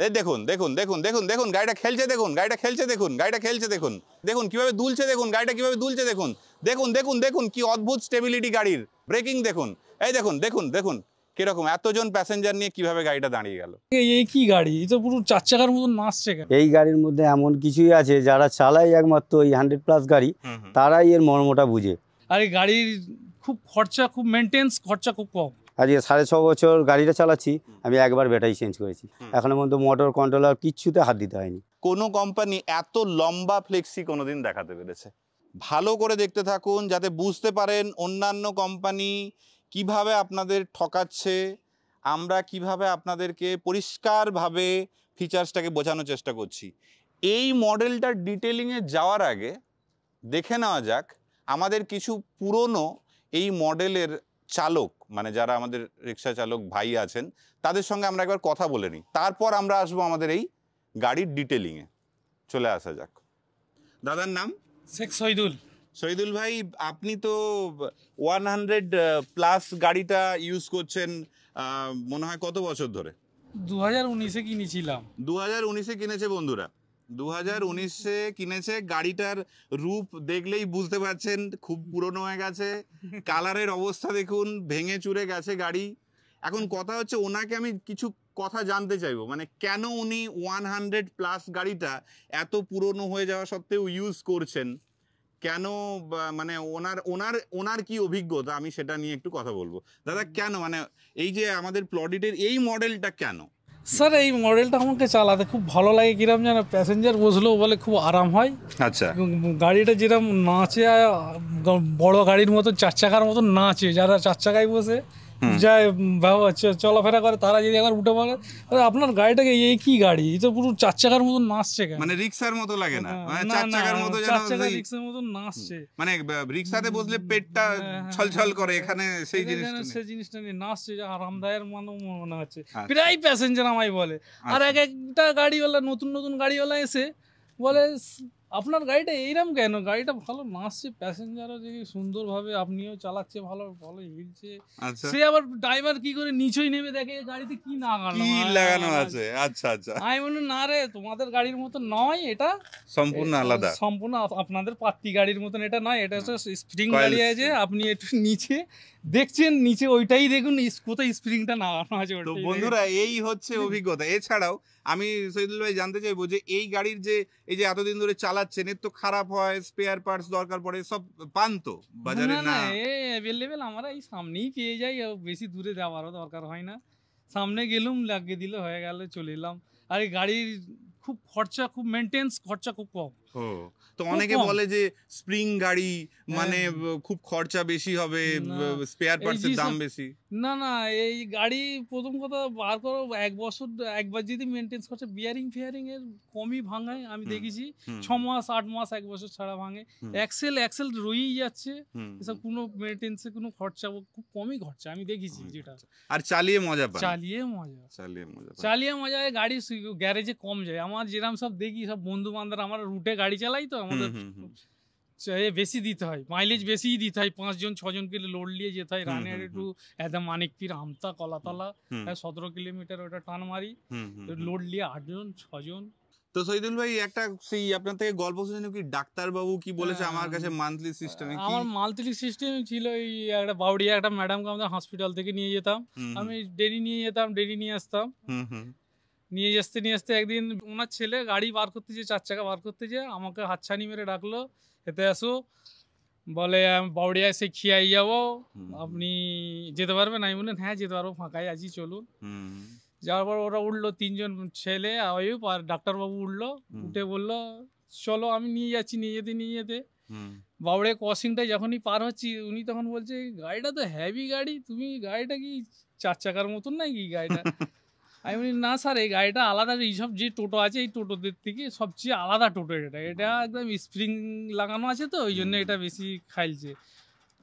এই দেখুন দেখুন দেখুন দেখুন দেখুন গাড়িটা খেলছে, দেখুন গাড়িটা খেলছে, দেখুন গাড়িটা খেলছে, দেখুন দেখুন কিভাবে দুলছে, দেখুন গাড়িটা কিভাবে দুলছে, দেখুন দেখুন দেখুন দেখুন কি অদ্ভুত স্টেবিলিটি গাড়ির, ব্রেকিং দেখুন, এই দেখুন দেখুন দেখুন কিরকম এতজন প্যাসেঞ্জার নিয়ে কিভাবে গাড়িটা দাঁড়িয়ে গেল। এই কি গাড়ি, এটা পুরো 4 চাকার মতন নাচছে কেন? এই গাড়ির মধ্যে এমন কিছুই আছে, যারা চালায় একমাত্র এই 100+ গাড়ি তারাই এর মর্মটা বুঝে। আর এই গাড়ির খুব খরচা, খুব মেনটেন্স খরচা খুব কম। আজকে 6.5 বছর গাড়িটা চালাচ্ছি, আমি একবার ব্যাটারি চেঞ্জ করেছি, এখনো পর্যন্ত মোটর কন্ট্রোলার কিচ্ছুতে হাত দিতে হয়নি। কোনো কোম্পানি এত লম্বা ফ্লেক্সি কোনোদিন দেখাতে পেরেছে? ভালো করে দেখতে থাকুন যাতে বুঝতে পারেন অন্যান্য কোম্পানি কিভাবে আপনাদের ঠকাচ্ছে, আমরা কিভাবে আপনাদেরকে পরিষ্কারভাবে ফিচার্সটাকে বোঝানোর চেষ্টা করছি। এই মডেলটার ডিটেলিংয়ে যাওয়ার আগে দেখে নেওয়া যাক আমাদের কিছু পুরনো এই মডেলের চালক, মানে যারা আমাদের রিক্সা চালক ভাই আছেন তাদের সঙ্গে আমরা একবার কথা বলে নিই, তারপর আমরা আসবো আমাদের এই গাড়ির ডিটেলিংয়ে। চলে আসা যাক। দাদার নাম? শেখ শহীদুল। শহীদুল ভাই, আপনি তো 100+ গাড়িটা ইউজ করছেন মনে হয় কত বছর ধরে? 2019-এ কিনেছিলাম। 2019-এ কিনেছে বন্ধুরা, 2019-এ কিনেছে। গাড়িটার রূপ দেখলেই বুঝতে পারছেন খুব পুরনো হয়ে গেছে, কালারের অবস্থা দেখুন, ভেঙে চুরে গেছে গাড়ি। এখন কথা হচ্ছে ওনাকে আমি কিছু কথা জানতে চাইবো, মানে কেন উনি 100+ গাড়িটা এত পুরনো হয়ে যাওয়া সত্ত্বেও ইউজ করছেন, কেন, মানে ওনার ওনার ওনার কি অভিজ্ঞতা, আমি সেটা নিয়ে একটু কথা বলবো। দাদা কেন, মানে এই যে আমাদের প্লডিটের এই মডেলটা কেন? স্যার এই মডেলটা আমাকে চালাতে খুব ভালো লাগে, কিরম যেন প্যাসেঞ্জার বসলেও বলে খুব আরাম হয়। আচ্ছা, গাড়িটা যেরকম নাচে, বড় গাড়ির মতো 4 চাকার মতো নাচে, যারা 4 চাকায় বসে যায় চলাফেরা করে তারা যদি একবার উঠে পড়ে, আপনার গাড়িটাকে এই কি গাড়ি, এটা পুরো 4 চাকার মতো নাচছে কেন? মানে রিক্সার মতো লাগে না, মানে 4 চাকার মতো যেন রিক্সার মতো নাচছে, মানে রিক্সাতে বসলে পেটটা ছলছল করে, এখানে সেই জিনিসটা নিয়ে নাচছে, আরামদায়ের মনে হচ্ছে। প্রায় প্যাসেঞ্জার আমায় বলে, আর এক একটা গাড়িওয়ালা, নতুন নতুন গাড়িওয়ালা এসে বলে আপনার গাড়িটা এইরকম কেন, গাড়িটা ভালো নাচছে, প্যাসেঞ্জারও দেখি সুন্দরভাবে, আপনিও চালাচ্ছে ভালো, ভালো হিলছে। সে আবার ড্রাইভার কি করে নিচেই নেমে দেখে গাড়িতে কি লাগানো আছে। আচ্ছা আচ্ছা, আমি বলি না রে, তোমাদের গাড়ির মতো নয়, এটা সম্পূর্ণ আলাদা, সম্পূর্ণ আপনাদের পাত্তি গাড়ির মতন এটা নয়, এটা হচ্ছে স্প্রিং গাড়ি আছে, আপনি একটু নিচে দেখছেন, নিচে ওইটাই দেখুন কোথায় স্প্রিংটা লাগানো আছে। তো বন্ধুরা এই হচ্ছে অভিজ্ঞতা। এছাড়াও আমি শহীদুল ভাই জানতে চাইবো যে এই গাড়ির যে এই যে এতদিন ধরে চালাচ্ছেন, এর তো খারাপ হয়, স্পেয়ার পার্টস দরকার পড়ে, সব পান তো বাজারে? না, অ্যাভেলেবেল আমরা এই সামনেই পেয়ে যাই, বেশি দূরে যাওয়ারও দরকার হয় না, সামনে গেলুম লাগিয়ে দিলে হয়ে গেল, চলে এলাম। আর এই গাড়ির খুব খরচা, খুব মেনটেন্স খরচা খুব কম। তো অনেকে বলে যে স্প্রিং গাড়ি মানে খুব খরচা বেশি হবে, স্পেয়ার পার্টসের দাম বেশি। না না, এই গাড়ি প্রথম কথা বার করো, 1 বছর একবার যদি মেনটেন্স করছে, বিয়ারিং ফিয়ারিং এর কমই ভাঙায়, আমি দেখেছি 6 মাস 8 মাস 1 বছর ছাড়া ভাঙে। এক্সেল রয়েই যাচ্ছে, এসব কোনো মেনটেন্সে কোনো খরচা খুব কমই খরচা আমি দেখেছি যেটা। আর চালিয়ে মজা পায়, চালিয়ে মজা গাড়ি গ্যারেজে কম যায়। আমার যেরকম সব দেখি সব বন্ধু বান্ধব, আমার রুটে গাড়ি চালাই তো, আমাদের বেশি দিতে হয়, মাইলেজ বেশিই দিতে হয়, 5 জন 6 জনকে লোড নিয়ে যেতে হয়, রানের টু একদম মানিকপির আমতা কলাতলা 17 কিলোমিটার ওটা টান মারি, লোড নিয়ে 8 জন 6 জন। তো শহীদুল ভাই একটা সেই আপনার থেকে গল্প শুনে কি ডাক্তারবাবু কি বলেছে আমার কাছে মান্থলি সিস্টেমে? আমার মান্থলি সিস্টেম ছিল, এই একটা বাউড়িয়া একটা ম্যাডামকে আমাদের হসপিটাল থেকে নিয়ে যেতাম, আমি ডেলি নিয়ে যেতাম, ডেলি নিয়ে আসতাম। নিয়ে আসতে একদিন ওনার ছেলে গাড়ি বার করতে যে 4 চাকা বার করতে যে আমাকে হাতছানি মেরে ডাকলো, এতে আসো, বলে বাউড়িয়ায় সে খিয়াই যাবো, আপনি যেতে পারবেন? আমি বললেন হ্যাঁ যেতে পারবো, ফাঁকাই আছি, চলুন। যাওয়ার পর ওরা উঠলো, 3 জন ছেলে আয়ুব আর ডাক্তারবাবু উঠলো, উঠে বললো চলো, আমি নিয়ে যাচ্ছি। নিয়ে যেতে বাউড়িয়া ক্রসিংটাই যখনই পার হচ্ছি, উনি তখন বলছে গাড়িটা তো হেভি গাড়ি, তুমি গাড়িটা কি 4 চাকার মতন নাকি গাড়িটা? আমি বলি না স্যার, এই গাড়িটা আলাদা, এইসব যে টোটো আছে এই টোটোদের থেকে সবচেয়ে আলাদা টোটো এটা একদম স্প্রিং লাগানো আছে, তো ওই জন্য এটা বেশি খাইলছে।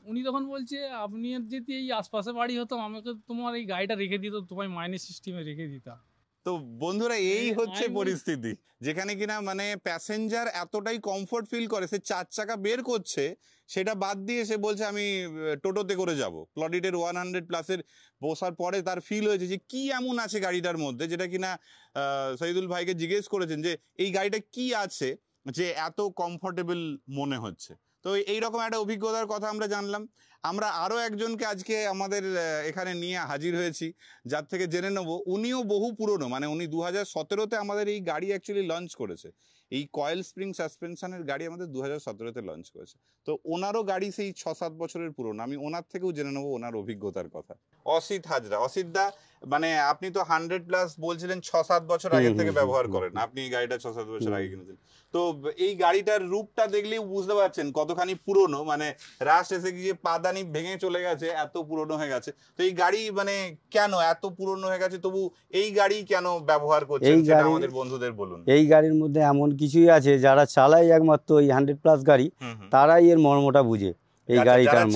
উনি তখন বলছে আপনি যদি এই আশপাশে বাড়ি হতো, আমাকে তোমার এই গাড়িটা রেখে দিত, তোমায় মাইনে সিস্টেমে রেখে দিতাম। তো তো বন্ধুরা এই হচ্ছে আমি পরিস্থিতি, যেখানে কিনা মানে প্যাসেঞ্জার এতটাই কমফোর্ট ফিল করে, সে 4 চাকা বের করছে সেটা বাদ দিয়ে সে বলছে আমি টোটোতে করে যাব। প্লডিটের 100+ বসার পরে তার ফিল হয়েছে যে কি এমন আছে গাড়িটার মধ্যে, যেটা কিনা শহীদুল ভাইকে জিজ্ঞেস করেছেন যে এই গাড়িটা কি আছে যে এত কমফোর্টেবল মনে হচ্ছে। তো এইরকম একটা অভিজ্ঞতার কথা আমরা জানলাম। আমরা আরও একজনকে আজকে আমাদের এখানে নিয়ে হাজির হয়েছি, যার থেকে জেনে নেব উনিও বহু পুরনো, মানে উনি 2017-তে আমাদের এই গাড়ি অ্যাকচুয়ালি লঞ্চ করেছে। এই কয়েল স্প্রিং সাসপেনশনের গাড়ি আমাদের 2017-তে লঞ্চ করেছে। তো ওনারও গাড়ি সেই 6-7 বছরের পুরনো। আমি ওনার থেকেও জেনে নেবো ওনার অভিজ্ঞতার কথা। অসিত হাজরা, অসিত দা, মানে আপনি তো 100+ বলছিলেন 6-7 বছর আগে থেকে ব্যবহার করেন, আপনি এই গাড়িটা 6-7 বছর আগে কিনেছেন। তো এই গাড়িটার রূপটা দেখলেই বুঝতে পারছেন কতখানি পুরনো, মানে রাস্ট এসে গিয়ে পাদানি ভেঙে চলে গেছে, এত পুরনো হয়ে গেছে। তো এই গাড়ি মানে কেন এত পুরনো হয়ে গেছে, তবু এই গাড়ি কেন ব্যবহার করছেন সেটা আমাদের বন্ধুদের বলুন। এই গাড়ির মধ্যে এমন কিছুই আছে, যারা চালায় একমাত্র এই 100+ গাড়ি তারাই এর মর্মটা বুঝে। এই গাড়িটার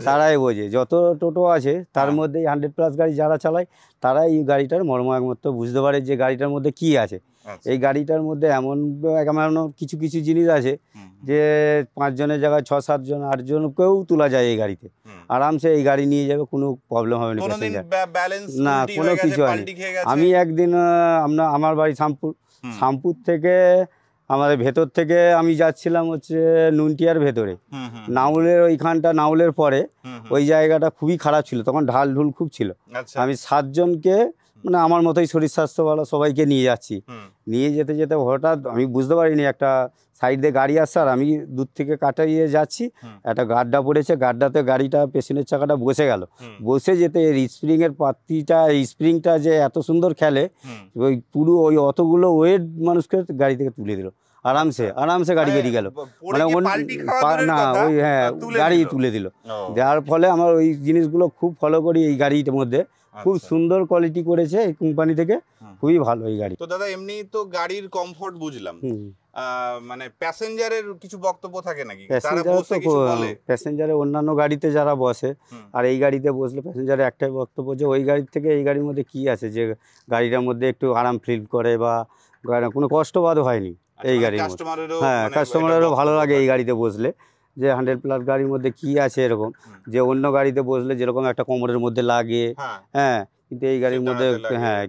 তারাই বোঝে। যত টোটো আছে তার মধ্যে 100+ গাড়ি যারা চালায় তারাই এই গাড়িটার মর্ম একমাত্র বুঝতে পারে যে গাড়িটার মধ্যে কি আছে। এই গাড়িটার মধ্যে এমন কিছু কিছু জিনিস আছে যে 5 জনের জায়গায় 6-7 জন 8 জনকেও তোলা যায় এই গাড়িতে, আরামসে এই গাড়ি নিয়ে যাবে, কোনো প্রবলেম হবে না, কোনো কিছু হয়নি। আমি একদিন আমার বাড়ি শামপুর থেকে আমাদের ভেতর থেকে আমি যাচ্ছিলাম হচ্ছে নুনটিয়ার ভেতরে, নাউলের ওইখানটা, নাউলের পরে ওই জায়গাটা খুবই খারাপ ছিল, তখন ঢাল ঢুল খুব ছিল। আমি 7 জনকে, মানে আমার মতোই শরীর স্বাস্থ্য ভালো, সবাইকে নিয়ে যাচ্ছি। নিয়ে যেতে যেতে হঠাৎ আমি বুঝতে পারিনি একটা সাইড দিয়ে গাড়ি আসছে, আর আমি দূর থেকে কাটাইয়ে যাচ্ছি, একটা গাড্ডা পড়েছে, গাড্ডাতে গাড়িটা পেছনের চাকাটা বসে গেল। বসে যেতে এর স্প্রিংয়ের পাত্তিটা, স্প্রিংটা যে এত সুন্দর খেলে, ওই পুরো ওই অতগুলো ওয়েট মানুষকে গাড়ি থেকে তুলে দিল, আরামসে গাড়ি বেরিয়ে গেল, মানে না ওই গাড়ি তুলে দিল। যার ফলে আমার ওই জিনিসগুলো খুব ফলো করি এই গাড়িটার মধ্যে। খুব সুন্দর কোয়ালিটি করেছে এই কোম্পানি থেকে, খুবই ভালো এই গাড়ি। তো দাদা এমনি তো গাড়ির কমফোর্ট বুঝলাম, মানে প্যাসেঞ্জারের কিছু বক্তব্য থাকে নাকি? প্যাসেঞ্জারের অন্যান্য গাড়িতে যারা বসে আর এই গাড়িতে বসলে প্যাসেঞ্জারের একটাই বক্তব্য যে ওই গাড়ির থেকে এই গাড়ির মধ্যে কি আছে যে গাড়িটার মধ্যে একটু আরাম ফিল করে বা কোনো কষ্টবাদ হয়নি এই গাড়ির মধ্যে। হ্যাঁ, কাস্টমারেরও ভালো লাগে এই গাড়িতে বসলে, যে 100+ গাড়ির মধ্যে কি আছে এরকম, যে অন্য গাড়িতে বসলে যেরকম একটা কোমরের মধ্যে লাগে, হ্যাঁ, কিন্তু এই গাড়ির মধ্যে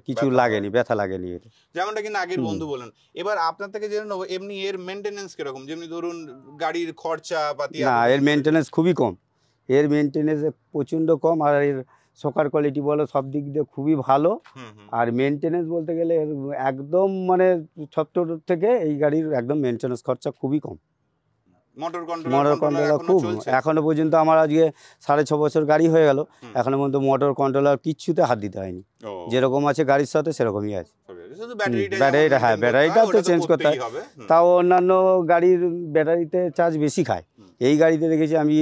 কিছু লাগেনি, ব্যথা লাগেনি, যেমনটা কিনা আগের বন্ধু বলেন। এবার আপনার থেকে জেনে নেবো এমনি এর মেইনটেনেন্স কিরকম, যেমনি ধরুন গাড়ির খরচা পাতি। না, এর মেইনটেনেন্স খুবই কম, এর মেইনটেনেন্স প্রচণ্ড কম, আর এর সকার কোয়ালিটি বলো সব দিক দিয়ে খুবই ভালো। আর মেইনটেনেন্স বলতে গেলে একদম মানে সব টোটোর থেকে এই গাড়ির একদম মেইনটেনেন্স খরচা খুবই কম। মোটর কন্ট্রোলার খুব, এখনো পর্যন্ত আমার আজকে 6.5 বছর গাড়ি হয়ে গেল, এখনো পর্যন্ত মোটর কন্ট্রোলার কিচ্ছুতে হাত দিতে হয়নি, যেরকম আছে গাড়ির সাথে সেরকমই আছে। ব্যাটারিটা, হ্যাঁ, ব্যাটারিটা তো চেঞ্জ করতে হয়, তাও অন্যান্য গাড়ির ব্যাটারিতে চার্জ বেশি খায়। এই গাড়িতে দেখেছি আমি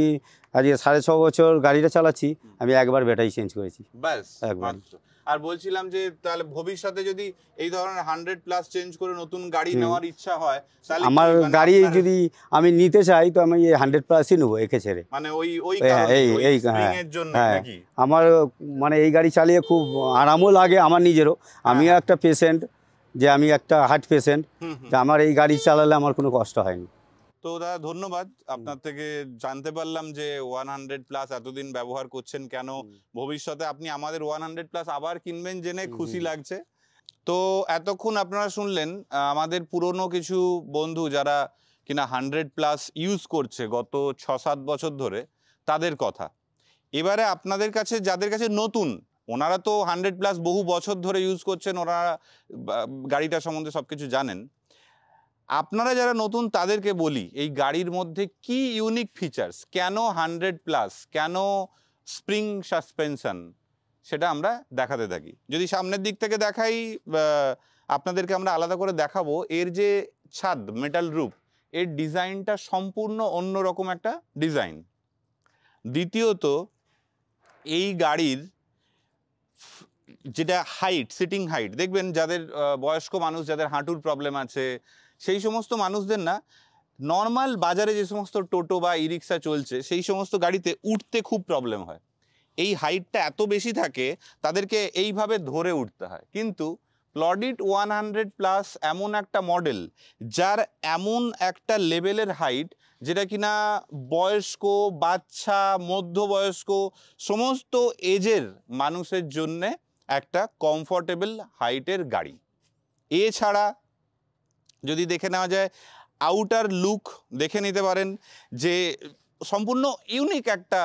আজকে 6.5 বছর গাড়িটা চালাচ্ছি, আমি একবার ব্যাটারি চেঞ্জ করেছি, ব্যাস একবার। আর বলছিলাম যে তাহলে ভবিষ্যতে যদি এই ধরনের 100+ চেঞ্জ করে নতুন গাড়ি নেওয়ার ইচ্ছা হয়, তাহলে আমার গাড়ি যদি আমি নিতে চাই তো আমি 100+ই নেবো একে ছেড়ে, মানে ওই স্প্রিংয়ের জন্য নাকি? আমার মানে এই গাড়ি চালিয়ে খুব আরামও লাগে আমার নিজেরও। আমিও একটা পেশেন্ট, যে আমি একটা হার্ট পেশেন্ট, যে আমার এই গাড়ি চালালে আমার কোনো কষ্ট হয়নি। তো দাদা ধন্যবাদ, আপনার থেকে জানতে পারলাম যে 100+ এতদিন ব্যবহার করছেন কেন, ভবিষ্যতে আপনি আমাদের 100+ আবার কিনবেন জেনে খুশি লাগছে। তো এতক্ষণ আপনারা শুনলেন আমাদের পুরনো কিছু বন্ধু যারা কিনা 100+ ইউজ করছে গত 6-7 বছর ধরে, তাদের কথা। এবারে আপনাদের কাছে যাদের কাছে নতুন, ওনারা তো 100+ বহু বছর ধরে ইউজ করছেন, ওনারা গাড়িটা সম্বন্ধে সব কিছু জানেন। আপনারা যারা নতুন তাদেরকে বলি এই গাড়ির মধ্যে কি ইউনিক ফিচার্স, কেন 100+, কেন স্প্রিং সাসপেনশন, সেটা আমরা দেখাতে থাকি। যদি সামনের দিক থেকে দেখাই, আপনাদেরকে আমরা আলাদা করে দেখাবো এর যে ছাদ, মেটাল রুফ, এর ডিজাইনটা সম্পূর্ণ অন্যরকম একটা ডিজাইন। দ্বিতীয়ত এই গাড়ির যেটা হাইট, সিটিং হাইট, দেখবেন যাদের বয়স্ক মানুষ, যাদের হাঁটুর প্রবলেম আছে, সেই সমস্ত মানুষদের না নর্মাল বাজারে যে সমস্ত টোটো বা ই রিক্সা চলছে সেই সমস্ত গাড়িতে উঠতে খুব প্রবলেম হয়। এই হাইটটা এত বেশি থাকে তাদেরকে এইভাবে ধরে উঠতে হয়, কিন্তু প্লডিট 100+ এমন একটা মডেল যার এমন একটা লেভেলের হাইট যেটা কিনা বয়স্ক, বাচ্চা, মধ্যবয়স্ক সমস্ত এজের মানুষের জন্যে একটা কমফোর্টেবল হাইটের গাড়ি। এছাড়া যদি দেখে নেওয়া যায় আউটার লুক দেখে নিতে পারেন যে সম্পূর্ণ ইউনিক একটা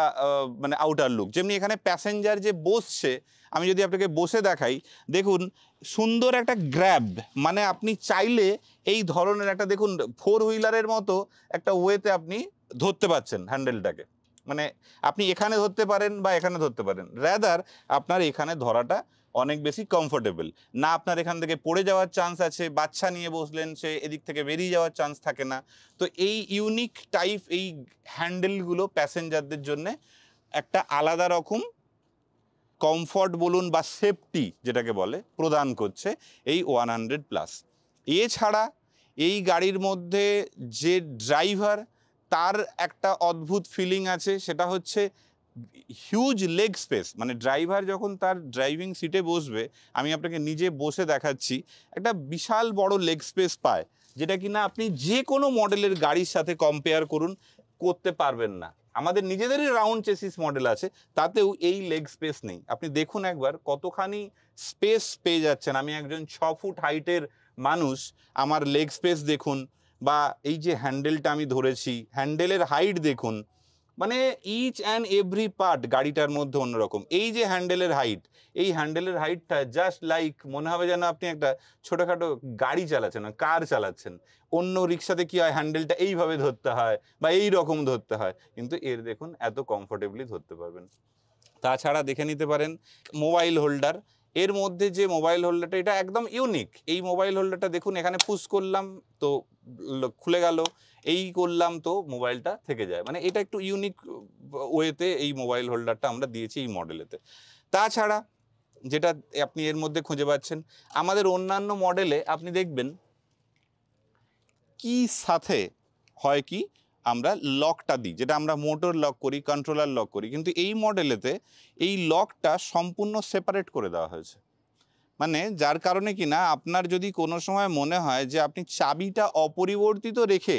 মানে আউটার লুক। যেমনি এখানে প্যাসেঞ্জার যে বসছে, আমি যদি আপনাকে বসে দেখাই, দেখুন সুন্দর একটা গ্র্যাব, মানে আপনি চাইলে এই ধরনের একটা দেখুন 4 হুইলারের মতো একটা ওয়েতে আপনি ধরতে পারছেন হ্যান্ডেলটাকে। মানে আপনি এখানে ধরতে পারেন বা এখানে ধরতে পারেন, র্যাদার আপনার এখানে ধরাটা অনেক বেশি কমফোর্টেবল না। আপনার এখান থেকে পড়ে যাওয়ার চান্স আছে, বাচ্চা নিয়ে বসলেন সে এদিক থেকে বেরিয়ে যাওয়ার চান্স থাকে না। তো এই ইউনিক টাইপ এই হ্যান্ডেলগুলো প্যাসেঞ্জারদের জন্য একটা আলাদা রকম কমফর্ট বলুন বা সেফটি যেটাকে বলে প্রদান করছে এই 100+। এছাড়া এই গাড়ির মধ্যে যে ড্রাইভার, তার একটা অদ্ভুত ফিলিং আছে, সেটা হচ্ছে হিউজ লেগ স্পেস। মানে ড্রাইভার যখন তার ড্রাইভিং সিটে বসবে, আমি আপনাকে নিজে বসে দেখাচ্ছি, একটা বিশাল বড় লেগ স্পেস পায়, যেটা কিনা আপনি যে কোনো মডেলের গাড়ির সাথে কম্পেয়ার করুন করতে পারবেন না। আমাদের নিজেদেরই রাউন্ড চেসিস মডেল আছে, তাতেও এই লেগ স্পেস নেই। আপনি দেখুন একবার কতখানি স্পেস পেয়ে যাচ্ছেন। আমি একজন 6 ফুট হাইটের মানুষ, আমার লেগ স্পেস দেখুন, বা এই যে হ্যান্ডেলটা আমি ধরেছি, হ্যান্ডেলের হাইট দেখুন, মানে ইচ অ্যান্ড এভরি পার্ট গাড়িটার মধ্যে অন্যরকম। এই যে হ্যান্ডেলের হাইট, এই হ্যান্ডেলের হাইটটা জাস্ট লাইক মনে হবে যেন আপনি একটা ছোটোখাটো গাড়ি চালাচ্ছেন, কার চালাচ্ছেন। অন্য রিক্সাতে কি হয়, হ্যান্ডেলটা এইভাবে ধরতে হয় বা এই রকম ধরতে হয়, কিন্তু এর দেখুন এত কমফোর্টেবলি ধরতে পারবেন। তাছাড়া দেখে নিতে পারেন মোবাইল হোল্ডার। এর মধ্যে যে মোবাইল হোল্ডারটা, এটা একদম ইউনিক। এই মোবাইল হোল্ডারটা দেখুন, এখানে পুশ করলাম তো খুলে গেল, এই করলাম তো মোবাইলটা থেকে যায়। মানে এটা একটু ইউনিক ওয়েতে এই মোবাইল হোল্ডারটা আমরা দিয়েছি এই মডেলেতে। তাছাড়া যেটা আপনি এর মধ্যে খুঁজে পাচ্ছেন, আমাদের অন্যান্য মডেলে আপনি দেখবেন কি সাথে হয় কি আমরা লকটা দিই, যেটা আমরা মোটর লক করি, কন্ট্রোলার লক করি, কিন্তু এই মডেলেতে এই লকটা সম্পূর্ণ সেপারেট করে দেওয়া হয়েছে। মানে যার কারণে কিনা আপনার যদি কোনো সময় মনে হয় যে আপনি চাবিটা অপরিবর্তিত রেখে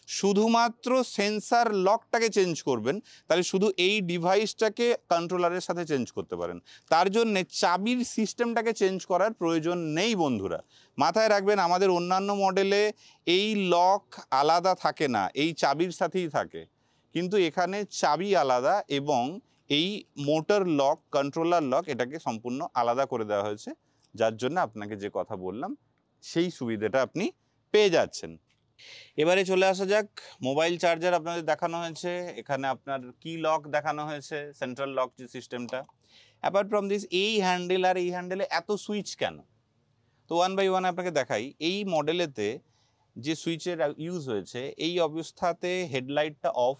শুধুমাত্র সেন্সার লকটাকে চেঞ্জ করবেন, তাহলে শুধু এই ডিভাইসটাকে কন্ট্রোলারের সাথে চেঞ্জ করতে পারেন। তার জন্যে চাবির সিস্টেমটাকে চেঞ্জ করার প্রয়োজন নেই বন্ধুরা। মাথায় রাখবেন, আমাদের অন্যান্য মডেলে এই লক আলাদা থাকে না, এই চাবির সাথেই থাকে, কিন্তু এখানে চাবি আলাদা এবং এই মোটর লক, কন্ট্রোলার লক, এটাকে সম্পূর্ণ আলাদা করে দেওয়া হয়েছে, যার জন্য আপনাকে যে কথা বললাম সেই সুবিধাটা আপনি পেয়ে যাচ্ছেন। এবারে চলে আসা যাক, মোবাইল চার্জার আপনাদের দেখানো হয়েছে, এখানে আপনার কি লক দেখানো হয়েছে, সেন্ট্রাল লক যে সিস্টেমটা। অ্যাপার্ট ফ্রম দিস, এই হ্যান্ডেল আর এই হ্যান্ডেলে এত সুইচ কেন? তো 1 বাই 1 আপনাকে দেখাই। এই মডেলেতে যে সুইচের ইউজ হয়েছে, এই অবস্থাতে হেডলাইটটা অফ,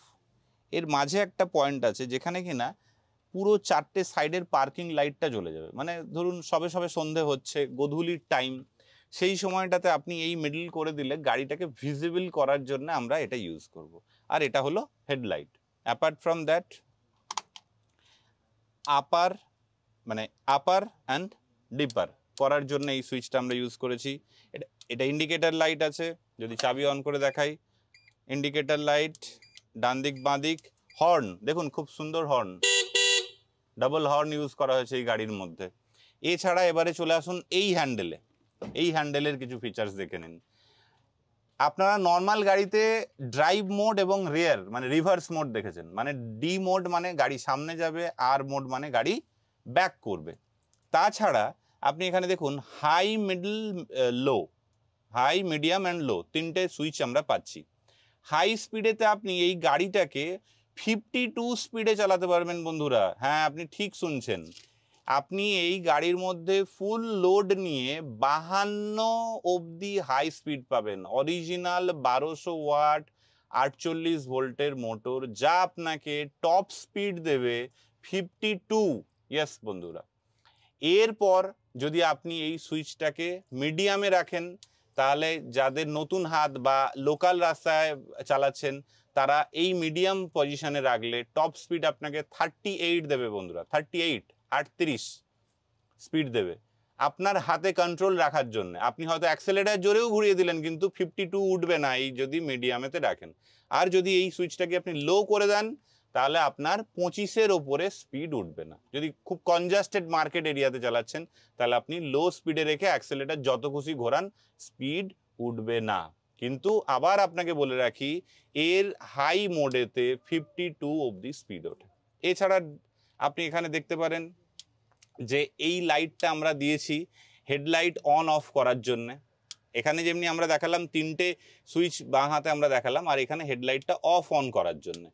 এর মাঝে একটা পয়েন্ট আছে যেখানে কিনা পুরো 4টে সাইডের পার্কিং লাইটটা জ্বলে যাবে। মানে ধরুন সবে সবে সন্ধে হচ্ছে, গোধূলির টাইম, সেই সময়টাতে আপনি এই মিডল করে দিলে গাড়িটাকে ভিজিবল করার জন্য আমরা এটা ইউজ করব। আর এটা হলো হেডলাইট। অ্যাপার্ট ফ্রম দ্যাট, আপার মানে আপার অ্যান্ড ডিপার করার জন্য এই সুইচটা আমরা ইউজ করেছি। এটা ইন্ডিকেটার লাইট আছে, যদি চাবি অন করে দেখাই, ইন্ডিকেটার লাইট, ডান দিক বাঁ দিক, হর্ন দেখুন খুব সুন্দর হর্ন, ডাবল হর্ন ইউজ করা হয়েছে এই গাড়ির মধ্যে। এছাড়া এবারে চলে আসুন এই হ্যান্ডেলে, এই হ্যান্ডেলের কিছু ফিচার্স দেখে নিন। আপনারা নর্মাল গাড়িতে ড্রাইভ মোড এবং রিয়ার মানে রিভার্স মোড দেখেছেন, মানে ডি মোড মানে গাড়ি সামনে যাবে, আর মোড মানে গাড়ি ব্যাক করবে। তাছাড়া আপনি এখানে দেখুন high, middle, low, high, medium and low, 3টে সুইচ আমরা পাচ্ছি। হাই স্পিডেতে আপনি এই গাড়িটাকে 52 স্পিডে চালাতে পারবেন বন্ধুরা। হ্যাঁ, আপনি ঠিক শুনছেন, আপনি এই গাড়ির মধ্যে ফুল লোড নিয়ে 52 অবধি হাই স্পিড পাবেন। অরিজিনাল 1200 ওয়াট 48 ভোল্টের মোটর, যা আপনাকে টপ স্পিড দেবে 52। ইয়েস বন্ধুরা। এরপর যদি আপনি এই সুইচটাকে মিডিয়ামে রাখেন, তাহলে যাদের নতুন হাত বা লোকাল রাস্তায় চালাচ্ছেন, তারা এই মিডিয়াম পজিশনে রাখলে টপ স্পিড আপনাকে 38 দেবে বন্ধুরা, 38 স্পিড দেবে। আপনার হাতে কন্ট্রোল রাখার জন্য। আপনি হয়তো অ্যাক্সেলেটার জোরেও ঘুরিয়ে দিলেন, কিন্তু 52 উঠবে না এই যদি মিডিয়ামেতে রাখেন। আর যদি এই সুইচটাকে আপনি লো করে দেন, তাহলে আপনার 25-এর ওপরে স্পিড উঠবে না। যদি খুব কনজাস্টেড মার্কেট এরিয়াতে চালাচ্ছেন, তাহলে আপনি লো স্পিডে রেখে অ্যাক্সেলেটার যত খুশি ঘোরান, স্পিড উঠবে না। কিন্তু আবার আপনাকে বলে রাখি, এর হাই মোডেতে 52 অবধি স্পিড ওঠে। এছাড়া আপনি এখানে দেখতে পারেন যে এই লাইটটা আমরা দিয়েছি হেডলাইট অন অফ করার জন্য। এখানে যেমনি আমরা দেখালাম 3টে সুইচ বাঁ হাতে আমরা দেখালাম, আর এখানে হেডলাইটটা অফ অন করার জন্য।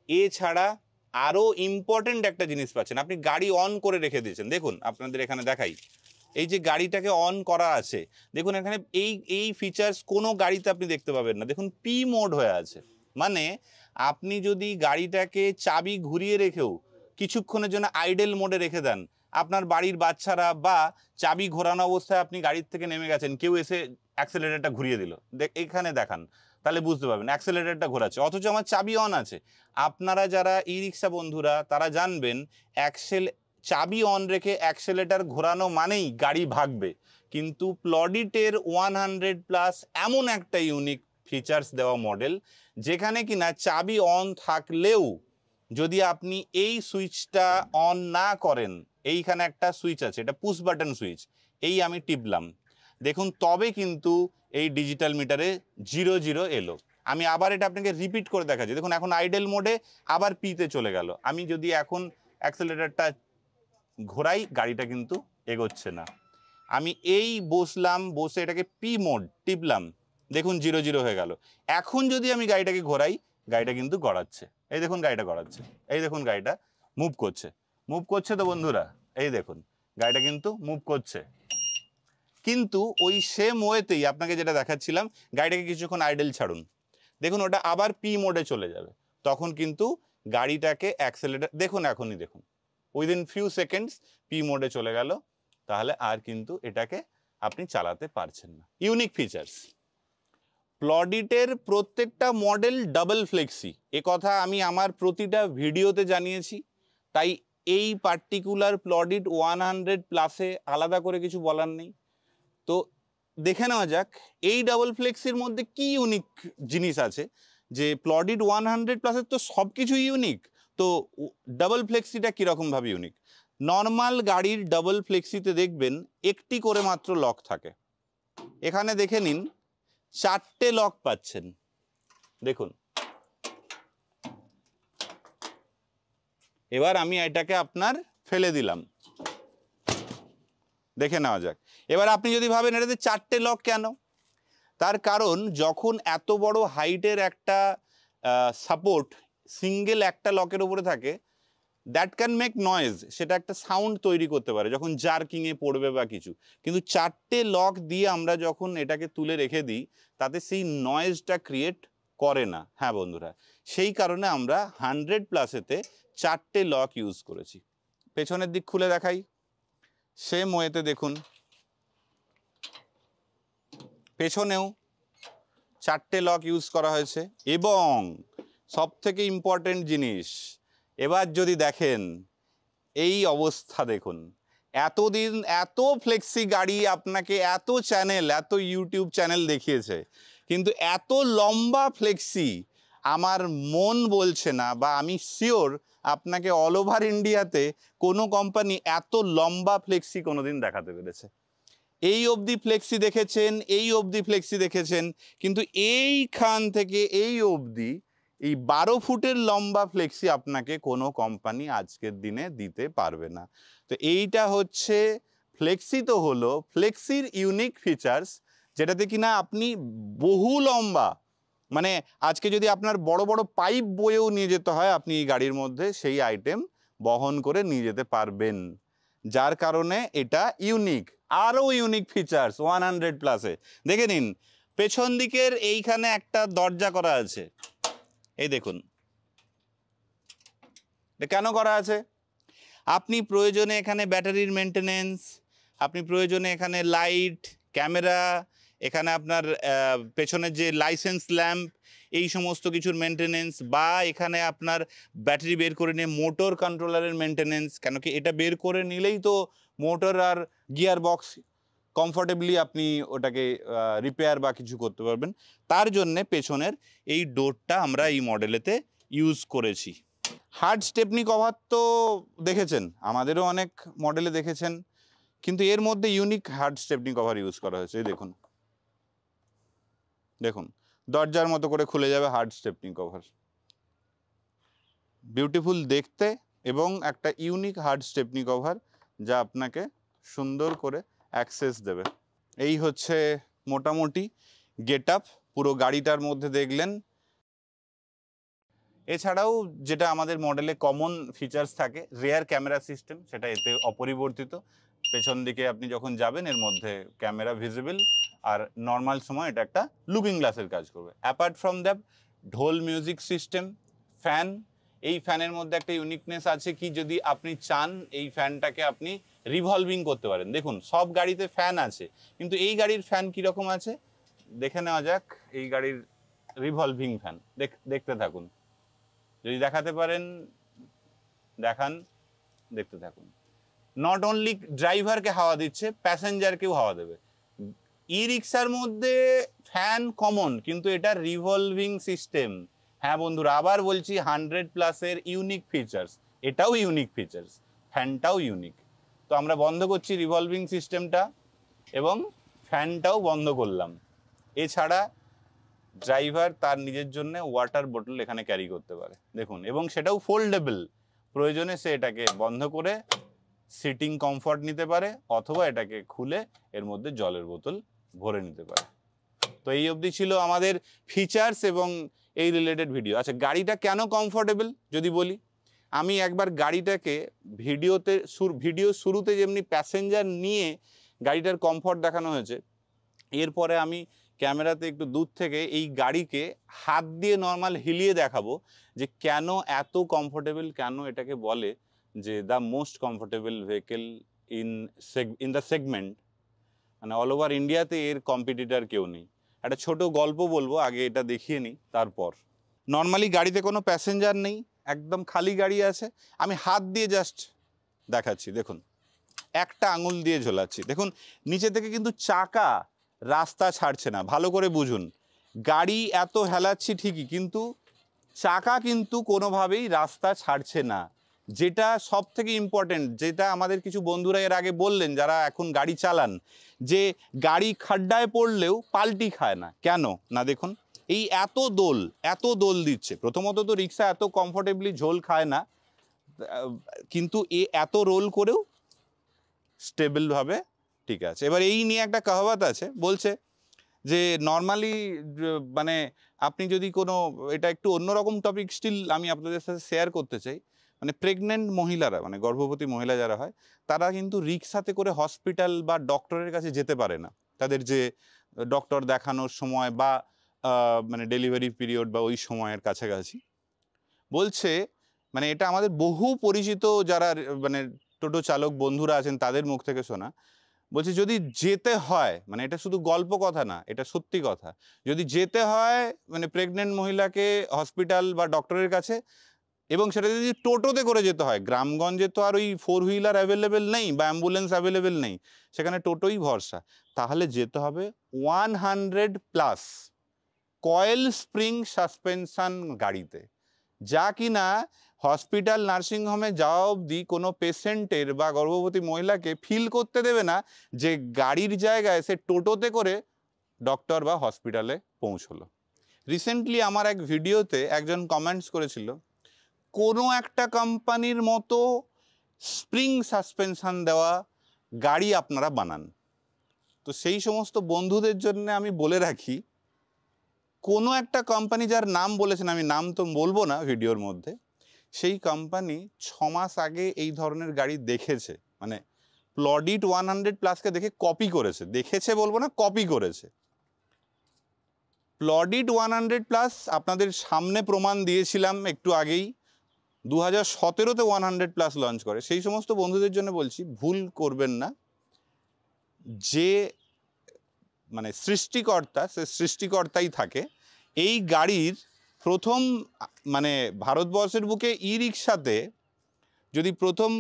এছাড়া আরও ইম্পর্টেন্ট একটা জিনিস পাচ্ছেন, আপনি গাড়ি অন করে রেখে দিয়েছেন। দেখুন আপনাদের এখানে দেখাই, এই যে গাড়িটাকে অন করা আছে, দেখুন এখানে এই ফিচার্স কোনো গাড়িতে আপনি দেখতে পাবেন না। দেখুন পি মোড হয়ে আছে, মানে আপনি যদি গাড়িটাকে চাবি ঘুরিয়ে রেখেও কিছুক্ষণের জন্য আইডেল মোডে রেখে দেন, আপনার বাড়ির বাচ্চারা বা চাবি ঘোরানো অবস্থায় আপনি গাড়ির থেকে নেমে গেছেন, কেউ এসে অ্যাক্সেলারেটরটা ঘুরিয়ে দিল, এখানে দেখান, তাহলে বুঝতে পারবেন অ্যাক্সেলারেটরটা ঘোরাচ্ছে, অথচ আমার চাবি অন আছে। আপনারা যারা ই রিক্সা বন্ধুরা তারা জানবেন, চাবি অন রেখে অ্যাক্সেলেটার ঘোরানো মানেই গাড়ি ভাগবে। কিন্তু প্লডিটের 100+ এমন একটা ইউনিক ফিচার্স দেওয়া মডেল, যেখানে কিনা চাবি অন থাকলেও যদি আপনি এই সুইচটা অন না করেন, এইখানে একটা সুইচ আছে, এটা পুশ বাটন সুইচ, এই আমি টিপলাম, দেখুন তবে কিন্তু এই ডিজিটাল মিটারে 00 এলো। আমি আবার এটা আপনাকে রিপিট করে দেখাচ্ছি। দেখুন এখন আইডেল মোডে আবার পিতে চলে গেল। আমি যদি এখন অ্যাক্সেলেটারটা ঘোরাই, গাড়িটা কিন্তু এগোচ্ছে না। আমি এই বসলাম, বসে এটাকে পি মোড টিপলাম, দেখুন 00 হয়ে গেল। এখন যদি আমি গাড়িটাকে ঘোরাই, গাড়িটা কিন্তু গড়াচ্ছে। এই দেখুন গাড়িটা গড়াচ্ছে, এই দেখুন গাড়িটা মুভ করছে তো বন্ধুরা, এই দেখুন গাড়িটা কিন্তু মুভ করছে। কিন্তু ওই সেম ওয়েতেই আপনাকে যেটা দেখাচ্ছিলাম, গাড়িটাকে কিছুক্ষণ আইডেল ছাড়ুন, দেখুন ওটা আবার পি মোডে চলে যাবে, তখন কিন্তু গাড়িটাকে অ্যাক্সেলেটার দেখুন, এখনই দেখুন উইদিন ফিউ সেকেন্ডস পি মোডে চলে গেল, তাহলে আর কিন্তু এটাকে আপনি চালাতে পারছেন না। Unique features. প্লডিটের প্রত্যেকটা মডেল ডাবল ফ্লেক্সি, এ কথা আমি আমার প্রতিটা ভিডিওতে জানিয়েছি, তাই এই পার্টিকুলার প্লডিট 100+-এ আলাদা করে কিছু বলার নেই। তো দেখে নেওয়া যাক এই ডাবল ফ্লেক্সির মধ্যে কি ইউনিক জিনিস আছে, যে প্লডিট 100+-এর তো সব কিছু ইউনিক, তো ডাবল ফ্লেক্সিটা কীরকমভাবে ইউনিক। নর্মাল গাড়ির ডাবল ফ্লেক্সিতে দেখবেন একটি করে মাত্র লক থাকে, এখানে দেখে নিন 4টে লক পাচ্ছেন। দেখুন এবার আমি এটাকে আপনার ফেলে দিলাম, দেখে নেওয়া যাক। এবার আপনি যদি ভাবেন এটাতে 4টে লক কেন, তার কারণ যখন এত বড় হাইটের একটা সাপোর্ট সিঙ্গেল একটা লকের উপরে থাকে, দ্যাট ক্যান মেক নয়েজ, সেটা একটা সাউন্ড তৈরি করতে পারে যখন জার্কিংয়ে পড়বে বা কিছু। কিন্তু 4টে লক দিয়ে আমরা যখন এটাকে তুলে রেখে দিই, তাতে সেই নয়েজটা ক্রিয়েট করে না। হ্যাঁ বন্ধুরা, সেই কারণে আমরা 100+-এতে 4টে লক ইউজ করেছি। পেছনের দিক খুলে দেখাই, সেম ওয়েতে দেখুন পেছনেও 4টে লক ইউজ করা হয়েছে। এবং সবথেকে ইম্পর্টেন্ট জিনিস, এবার যদি দেখেন এই অবস্থা, দেখুন এতদিন এত ফ্লেক্সি গাড়ি আপনাকে এত চ্যানেল, এত ইউটিউব চ্যানেল দেখিয়েছে, কিন্তু এত লম্বা ফ্লেক্সি আমার মন বলছে না, বা আমি শিওর আপনাকে অল ওভার ইন্ডিয়াতে কোনো কোম্পানি এত লম্বা ফ্লেক্সি কোনোদিন দেখাতে পেরেছে। এই অবধি ফ্লেক্সি দেখেছেন, এই অবধি ফ্লেক্সি দেখেছেন, কিন্তু এইখান থেকে এই অবধি এই 12 ফুটের লম্বা ফ্লেক্সি আপনাকে কোনো কোম্পানি আজকের দিনে দিতে পারবে না। তো এইটা হচ্ছে ফ্লেক্সি, তো হলো ফ্লেক্সির ইউনিক ফিচার্স, যেটাতে কিনা আপনি বহু লম্বা, মানে আজকে যদি আপনার বড় বড় পাইপ বয়েও নিয়ে যেতে হয়, আপনি এই গাড়ির মধ্যে সেই আইটেম বহন করে নিয়ে যেতে পারবেন, যার কারণে এটা ইউনিক। আরও ইউনিক ফিচার্স 100+-এ দেখে নিন, পেছন দিকের এইখানে একটা দরজা করা আছে, এই দেখুন কেন করা আছে। আপনি প্রয়োজনে এখানে ব্যাটারির মেনটেনেন্স, আপনি প্রয়োজনে এখানে লাইট, ক্যামেরা, এখানে আপনার পেছনের যে লাইসেন্স ল্যাম্প, এই সমস্ত কিছুর মেনটেনেন্স, বা এখানে আপনার ব্যাটারি বের করে নিয়ে মোটর কন্ট্রোলারের মেনটেনেন্স, কেন কি এটা বের করে নিলেই তো মোটর আর গিয়ার বক্স কমফোর্টেবলি আপনি ওটাকে রিপেয়ার বা কিছু করতে পারবেন। তার জন্যে পেছনের এই ডোরটা আমরা এই মডেলেতে ইউজ করেছি। হার্ড স্টেপনি কভার তো দেখেছেন, আমাদেরও অনেক মডেলে দেখেছেন, কিন্তু এর মধ্যে unique hard Stepney cover use করা হয়েছে। দেখুন দেখুন, দরজার মতো করে খুলে যাবে হার্ড স্টেপনি কভার, বিউটিফুল দেখতে এবং একটা ইউনিক হার্ড স্টেপনি কভার যা আপনাকে সুন্দর করে অ্যাক্সেস দেবে। এই হচ্ছে মোটামুটি গেট আপ পুরো গাড়িটার মধ্যে দেখলেন। এছাড়াও যেটা আমাদের মডেলে কমন ফিচার্স থাকে, রেয়ার ক্যামেরা সিস্টেম, সেটা এতে অপরিবর্তিত। পেছন দিকে আপনি যখন যাবেন এর মধ্যে ক্যামেরা ভিজিবল, আর নর্মাল সময় এটা একটা লুকিং গ্লাসের কাজ করবে। অ্যাপার্ট ফ্রম দ্যাট ঢোল মিউজিক সিস্টেম, ফ্যান। এই ফ্যানের মধ্যে একটা ইউনিকনেস আছে কি, যদি আপনি চান এই ফ্যানটাকে আপনি রিভলভিং করতে পারেন। দেখুন সব গাড়িতে ফ্যান আছে, কিন্তু এই গাড়ির ফ্যান কীরকম আছে দেখে নেওয়া যাক। এই গাড়ির রিভলভিং ফ্যান দেখতে থাকুন, যদি দেখাতে পারেন দেখান, দেখতে থাকুন। নট অনলি ড্রাইভারকে হাওয়া দিচ্ছে, প্যাসেঞ্জারকেও হাওয়া দেবে। ই রিক্সার মধ্যে ফ্যান কমন, কিন্তু এটা রিভলভিং সিস্টেম। হ্যাঁ বন্ধুরা, আবার বলছি 100+ ইউনিক ফিচার্স, এটাও ইউনিক ফিচার্স, ফ্যানটাও ইউনিক। তো আমরা বন্ধ করছি রিভলভিং সিস্টেমটা এবং ফ্যানটাও বন্ধ করলাম। এছাড়া ড্রাইভার তার নিজের জন্য ওয়াটার বোতল এখানে ক্যারি করতে পারে, দেখুন, এবং সেটাও ফোল্ডেবল। প্রয়োজনে সে এটাকে বন্ধ করে সিটিং কমফর্ট নিতে পারে, অথবা এটাকে খুলে এর মধ্যে জলের বোতল ভরে নিতে পারে। তো এই অবধি ছিল আমাদের ফিচার্স এবং এই রিলেটেড ভিডিও। আচ্ছা, গাড়িটা কেন কমফোর্টেবল যদি বলি, আমি একবার গাড়িটাকে ভিডিও শুরুতে যেমনি প্যাসেঞ্জার নিয়ে গাড়িটার কমফর্ট দেখানো হয়েছে, এরপরে আমি ক্যামেরাতে একটু দূর থেকে এই গাড়িকে হাত দিয়ে নর্মাল হিলিয়ে দেখাবো যে কেন এত কমফোর্টেবল, কেন এটাকে বলে যে the most comfortable vehicle in the segment. মানে অল ওভার ইন্ডিয়াতে এর কম্পিটিটার কেউ নেই। একটা ছোট গল্প বলবো, আগে এটা দেখিয়ে নিই তারপর। নর্মালি গাড়িতে কোনো প্যাসেঞ্জার নেই, একদম খালি গাড়ি আছে। আমি হাত দিয়ে জাস্ট দেখাচ্ছি, দেখুন, একটা আঙুল দিয়ে ঝোলাচ্ছি, দেখুন নিচে থেকে কিন্তু চাকা রাস্তা ছাড়ছে না। ভালো করে বুঝুন, গাড়ি এত হেলাচ্ছি ঠিকই, কিন্তু চাকা কিন্তু কোনোভাবেই রাস্তা ছাড়ছে না। যেটা সব থেকে ইম্পর্টেন্ট, যেটা আমাদের কিছু বন্ধুরা এর আগে বললেন যারা এখন গাড়ি চালান, যে গাড়ি খাড্ডায় পড়লেও পাল্টি খায় না। কেন না, দেখুন এই এত দোল দিচ্ছে। প্রথমত তো রিক্সা এত কমফোর্টেবলি ঝোল খায় না, কিন্তু এত রোল করেও স্টেবলভাবে ঠিক আছে। এবার এই নিয়ে একটা কাহাওয়াত আছে, বলছে যে নর্মালি মানে আপনি যদি কোনো, এটা একটু অন্যরকম টপিক, স্টিল আমি আপনাদের সাথে শেয়ার করতে চাই। মানে প্রেগনেন্ট মহিলারা, মানে গর্ভবতী মহিলা যারা হয়, তারা কিন্তু রিক্সাতে করে হসপিটাল বা ডক্টরের কাছে যেতে পারে না। তাদের যে ডক্টর দেখানোর সময় বা মানে ডেলিভারি পিরিয়ড বা ওই সময়ের কাছাকাছি, বলছে মানে এটা আমাদের বহু পরিচিত যারা মানে টোটো চালক বন্ধুরা আছেন তাদের মুখ থেকে শোনা। বলছি যদি যেতে হয়, মানে এটা শুধু গল্প কথা না, এটা সত্যি কথা, যদি যেতে হয় মানে প্রেগনেন্ট মহিলাকে হসপিটাল বা ডক্টরের কাছে, এবং সেটা যদি টোটোতে করে যেতে হয়, গ্রামগঞ্জে তো আর ওই 4 হুইলার অ্যাভেলেবেল নেই বা অ্যাম্বুলেন্স অ্যাভেলেবেল নেই, সেখানে টোটোই ভরসা, তাহলে যেতে হবে 100+ কয়েল স্প্রিং সাসপেনশন গাড়িতে, যা কিনা হসপিটাল নার্সিংহোমে যাওয়া অবধি কোনো পেশেন্টের বা গর্ভবতী মহিলাকে ফিল করতে দেবে না যে গাড়ির জায়গায় সে টোটোতে করে ডক্টর বা হসপিটালে পৌঁছলো। রিসেন্টলি আমার এক ভিডিওতে একজন কমেন্টস করেছিল, কোনো একটা কোম্পানির মতো স্প্রিং সাসপেনশন দেওয়া গাড়ি আপনারা বানান। তো সেই সমস্ত বন্ধুদের জন্য আমি বলে রাখি, কোনো একটা কোম্পানি যার নাম বলেছেন, আমি নাম তো বলবো না ভিডিওর মধ্যে, সেই কোম্পানি 6 মাস আগে এই ধরনের গাড়ি দেখেছে, মানে প্লডিট 100+কে দেখে কপি করেছে, দেখেছে বলবো না, কপি করেছে। প্লডিট 100+ আপনাদের সামনে প্রমাণ দিয়েছিলাম একটু আগেই, 2017-তে 100+ লঞ্চ করে। সেই সমস্ত বন্ধুদের জন্য বলছি, ভুল করবেন না, যে মানে সৃষ্টিকর্তা, সে সৃষ্টিকর্তাই থাকে। এই গাড়ির প্রথম মানে ভারতবর্ষের বুকে ই রিক্সাতে যদি প্রথম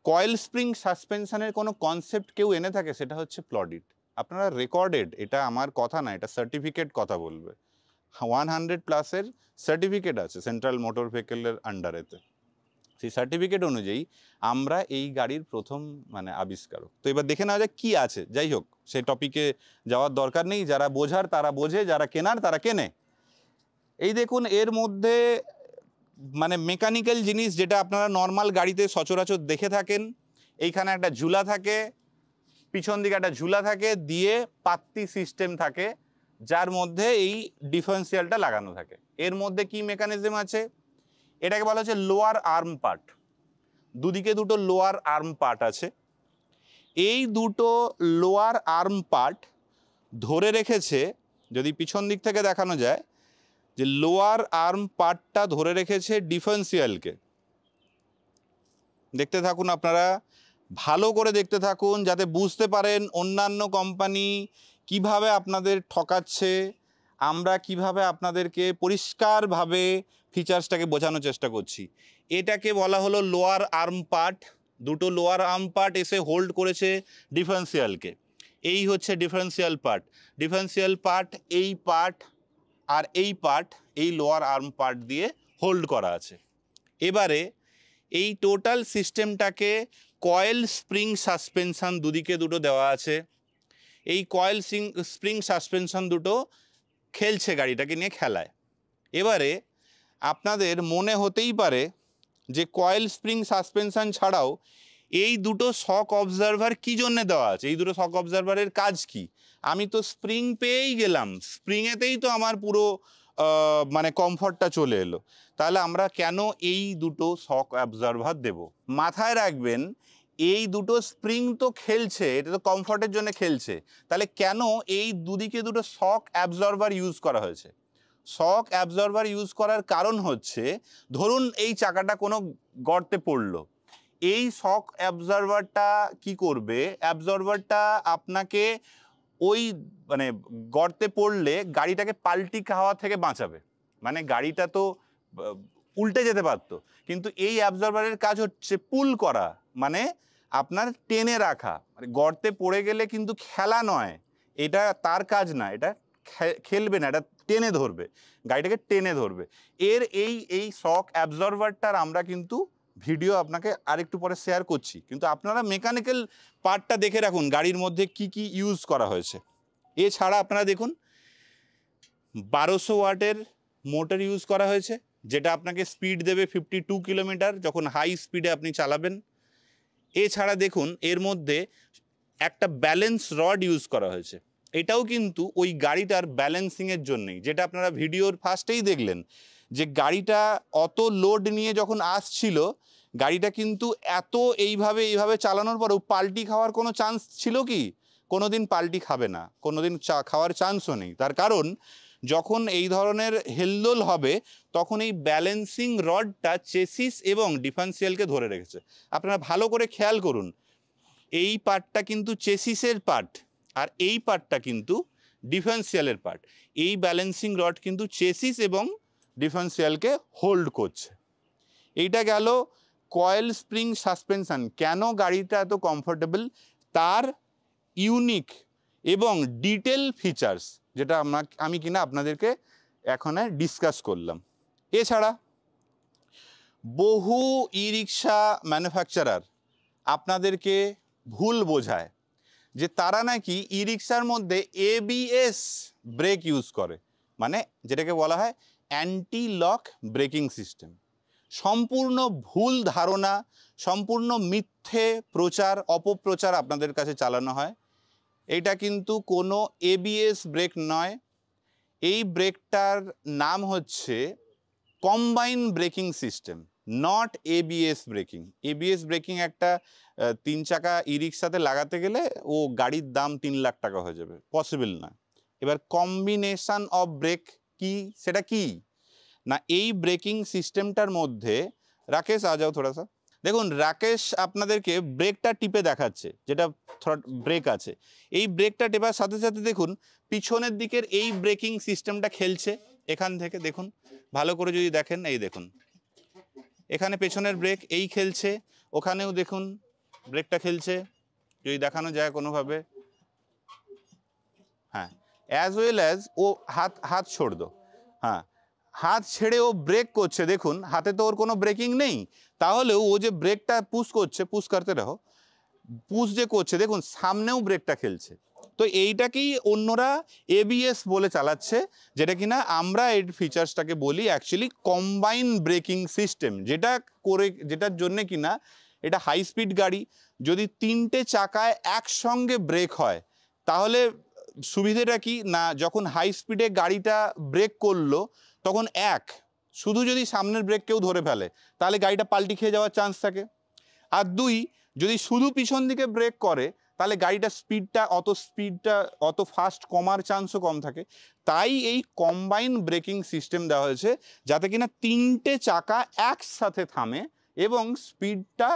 কয়েল স্প্রিং সাসপেনশনের কোনো কনসেপ্ট কেউ এনে থাকে সেটা হচ্ছে প্লডিট। আপনারা রেকর্ডেড, এটা আমার কথা না, এটা সার্টিফিকেট কথা বলবে। 100+ সার্টিফিকেট আছে সেন্ট্রাল মোটর ভেহিকেলের আন্ডারেতে। সেই সার্টিফিকেট অনুযায়ী আমরা এই গাড়ির প্রথম মানে আবিষ্কারক। তো এবার দেখে নেওয়া যায় কী আছে। যাই হোক, সেই টপিকে যাওয়ার দরকার নেই। যারা বোঝার তারা বোঝে, যারা কেনার তারা কেনে। এই দেখুন, এর মধ্যে মানে মেকানিক্যাল জিনিস যেটা আপনারা নর্মাল গাড়িতে সচরাচর দেখে থাকেন। এইখানে একটা ঝুলা থাকে, পিছন দিকে একটা ঝুলা থাকে, দিয়ে পাত্তি সিস্টেম থাকে যার মধ্যে এই ডিফারেন্সিয়ালটা লাগানো থাকে। এর মধ্যে কি মেকানিজম আছে? এটাকে বলা হচ্ছে লোয়ার আর্ম পার্ট। দুদিকে দুটো লোয়ার আর্ম পার্ট আছে। এই দুটো লোয়ার আর্ম পার্ট ধরে রেখেছে, যদি পিছন দিক থেকে দেখানো যায়, যে লোয়ার আর্ম পার্টটা ধরে রেখেছে ডিফারেন্সিয়ালকে। দেখতে থাকুন আপনারা, ভালো করে দেখতে থাকুন যাতে বুঝতে পারেন অন্যান্য কোম্পানি কিভাবে আপনাদের ঠকাচ্ছে, আমরা কিভাবে আপনাদেরকে পরিষ্কারভাবে ফিচার্সটাকে বোঝানোর চেষ্টা করছি। এটাকে বলা হলো লোয়ার আর্ম পার্ট। দুটো লোয়ার আর্ম পার্ট এসে হোল্ড করেছে ডিফারেন্সিয়ালকে। এই হচ্ছে ডিফারেন্সিয়াল পার্ট। ডিফারেন্সিয়াল পার্ট, এই পার্ট আর এই পার্ট এই লোয়ার আর্ম পার্ট দিয়ে হোল্ড করা আছে। এবারে এই টোটাল সিস্টেমটাকে কয়েল স্প্রিং সাসপেনশন দুদিকে দুটো দেওয়া আছে। এই কয়েল স্প্রিং সাসপেনশন দুটো খেলছে, গাড়িটাকে নিয়ে খেলায়। এবারে আপনাদের মনে হতেই পারে যে কয়েল স্প্রিং সাসপেনশন ছাড়াও এই দুটো শক অবজারভার কী জন্যে দেওয়া আছে, এই দুটো শক অবজারভারের কাজ কি? আমি তো স্প্রিং পেয়েই গেলাম, স্প্রিংয়েতেই তো আমার পুরো মানে কমফর্টটা চলে এলো, তাহলে আমরা কেন এই দুটো শক অবজারভার দেব? মাথায় রাখবেন, এই দুটো স্প্রিং তো খেলছে, এটা তো কমফর্টের জন্য খেলছে, তাহলে কেন এই দুদিকে দুটো শক অ্যাবজর্ভার ইউজ করা হয়েছে? শক অ্যাবজর্ভার ইউজ করার কারণ হচ্ছে, ধরুন এই চাকাটা কোনো গর্তে পড়লো, এই শক অ্যাবজর্ভারটা কি করবে? অ্যাবজর্ভারটা আপনাকে ওই মানে গর্তে পড়লে গাড়িটাকে পাল্টি খাওয়া থেকে বাঁচাবে। মানে গাড়িটা তো উল্টে যেতে পারতো, কিন্তু এই অ্যাবজর্ভারের কাজ হচ্ছে পুল করা, মানে আপনার টেনে রাখা। মানে গর্তে পড়ে গেলে কিন্তু খেলা নয়, এটা তার কাজ না, এটা খেলবে না, এটা টেনে ধরবে, গাড়িটাকে টেনে ধরবে। এই শক অ্যাবজর্ভারটার আমরা কিন্তু ভিডিও আপনাকে আরেকটু পরে শেয়ার করছি, কিন্তু আপনারা মেকানিক্যাল পার্টটা দেখে রাখুন গাড়ির মধ্যে কি কি ইউজ করা হয়েছে। এছাড়া আপনারা দেখুন 1200 ওয়াটের মোটর ইউজ করা হয়েছে, যেটা আপনাকে স্পিড দেবে 52 কিলোমিটার যখন হাই স্পিডে আপনি চালাবেন। এছাড়া দেখুন এর মধ্যে একটা ব্যালেন্স রড ইউজ করা হয়েছে, এটাও কিন্তু ওই গাড়িটার ব্যালেন্সিংয়ের জন্যই, যেটা আপনারা ভিডিওর ফার্স্টেই দেখলেন যে গাড়িটা অত লোড নিয়ে যখন আসছিল, গাড়িটা কিন্তু এইভাবে চালানোর পরেও পাল্টি খাওয়ার কোনো চান্স ছিল কি? কোনোদিন পাল্টি খাবে না, কোনোদিন খাওয়ার চান্সও নেই। তার কারণ যখন এই ধরনের হেলদোল হবে তখন এই ব্যালেন্সিং রডটা চেসিস এবং ডিফারেন্সিয়ালকে ধরে রেখেছে। আপনারা ভালো করে খেয়াল করুন, এই পার্টটা কিন্তু চেসিসের পার্ট আর এই পার্টটা কিন্তু ডিফারেন্সিয়ালের পার্ট। এই ব্যালেন্সিং রড কিন্তু চেসিস এবং ডিফারেন্সিয়ালকে হোল্ড করছে। এইটা গেল কয়েল স্প্রিং সাসপেনশন। কেন গাড়িটা এত কমফোর্টেবল, তার ইউনিক এবং ডিটেল ফিচার্স, যেটা আমি কিনা আপনাদেরকে এখন ডিসকাস করলাম। এছাড়া বহু ই রিক্সা ম্যানুফ্যাকচারার আপনাদেরকে ভুল বোঝায় যে তারা নাকি ই রিক্সার মধ্যে ABS ব্রেক ইউজ করে, মানে যেটাকে বলা হয় অ্যান্টি লক ব্রেকিং সিস্টেম। সম্পূর্ণ ভুল ধারণা, সম্পূর্ণ মিথ্যে প্রচার, অপপ্রচার আপনাদের কাছে চালানো হয়। এটা কিন্তু কোনো ABS ব্রেক নয়, এই ব্রেকটার নাম হচ্ছে combine braking system, not ABS breaking. ABS breaking একটা 3 চাকা ই রিক্সাতে লাগাতে গেলে ও গাড়ির দাম 3 লাখ টাকা হয়ে যাবে, পসিবল না। এবার কম্বিনেশন অফ ব্রেক কি, সেটা কি না, এই ব্রেকিং সিস্টেমটার মধ্যে রাকেশ আ যাও থোড়া সা, দেখুন রাকেশ আপনাদেরকে ব্রেকটা টিপে দেখাচ্ছে, যেটা ব্রেক আছে। এই ব্রেকটা টেপার সাথে সাথে দেখুন পিছনের দিকের এই ব্রেকিং সিস্টেমটা খেলছে। এখান থেকে দেখুন, ভালো করে যদি দেখেন, এই দেখুন এখানে পেছনের ব্রেক এই খেলছে, ওখানেও দেখুন ব্রেকটা খেলছে, যদি দেখানো যায় কোনোভাবে। হ্যাঁ, অ্যাজ ওয়েল অ্যাজ ও হাত ছোড় দো, হ্যাঁ হাত ছেড়ে ও ব্রেক করছে। দেখুন হাতে তো ওর কোনো ব্রেকিং নেই, তাহলেও ও যে ব্রেকটা পুশ করছে, পুশ করতে রাখো, পুশ যে করছে দেখুন সামনেও ব্রেকটা খেলছে। তো এইটাকেই অন্যরা এবিএস বলে চালাচ্ছে, যেটা কিনা আমরা এর ফিচার্সটাকে বলি অ্যাকচুয়ালি কম্বাইন ব্রেকিং সিস্টেম, যেটার জন্যে কিনা এটা হাই স্পিড গাড়ি, যদি 3টে চাকায় একসঙ্গে ব্রেক হয় তাহলে সুবিধেটা কি না, যখন হাই স্পিডে গাড়িটা ব্রেক করলো তখন শুধু যদি সামনের ব্রেক কেউ ধরে ফেলে তাহলে গাড়িটা পাল্টি খেয়ে যাওয়ার চান্স থাকে, আর 2 যদি শুধু পিছন দিকে ব্রেক করে তাহলে গাড়িটা অত ফাস্ট কমার চান্সও কম থাকে। তাই এই কম্বাইন ব্রেকিং সিস্টেম দেওয়া হয়েছে যাতে কিনা 3টে চাকা একসাথে থামে এবং স্পিডটা